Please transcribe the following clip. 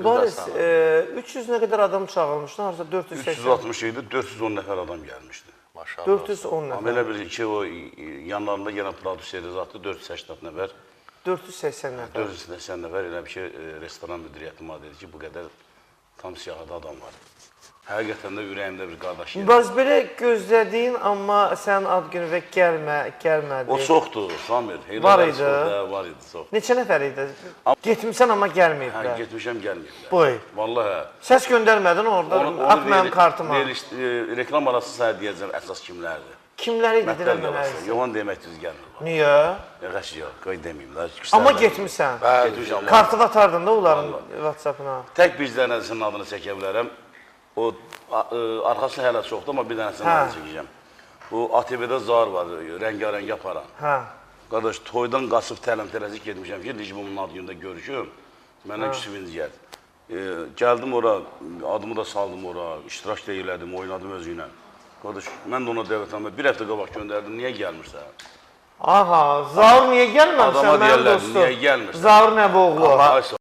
Boris, 300 nə qədər adam çağırmışdı, harca 480. 360 idi, 410 nəfər adam gəlmişdi. Maşallah. 410 nəfər. Amma elə bir ki, o yanlarında yenə prodüseri zatı 480 nəfər. 480 nəfər. 480 nəfər elə bir ki, restoran müdiriyyəti dedi ki, bu qədər tam siyahıda adam var. Həqiqətən də ürəyimdə bir qardaş yeri. Bəs belə gözlədiyin, amma sənin ad günü və gəlmədi. O çoxdur, Samir. Var idi? Var idi, çox. Neçə nəfər idi? Getmişsən, amma gəlməyiblər. Hə, getmişəm, gəlməyiblər. Boy. Vallahi. Səs göndərmədin orada, at mənim kartıma. Reklam arası sənə deyəcəm, əsas kimlərdir? Kimləri idi, deyiləm mənəlisin? Yoxan demək düz gəlmir. Niyə? Yox, yox, qoy deməyim. Amma getmişsən. Getmişəm. Kartı atardın da onların WhatsApp-ına. Tək bir dənəsinin adını çəkə bilərəm. O, arxası hələ çoxdur, amma bir dənəsinin adını çəkəcəm. Bu, ATV-də zar var, rəngarəng aparan. Qardaş, toydan qaçıb tələm-tələzik getmişəm ki, Licbumun ad günündə görüşüm. Məndən küsübüncü gəldi. Gəldim ora, adımı da saldım ora, iştirak da elədim, oynadım özü ilə. Qardaş, mən də ona dəvətləmə, bir həftə qabaq göndərdim, niyə gəlmirsən? Aha, Zaur niyə gəlməmişsən mənim dostum? Adama deyərlər, niyə gəlmirsən? Zaur Nəboğlu.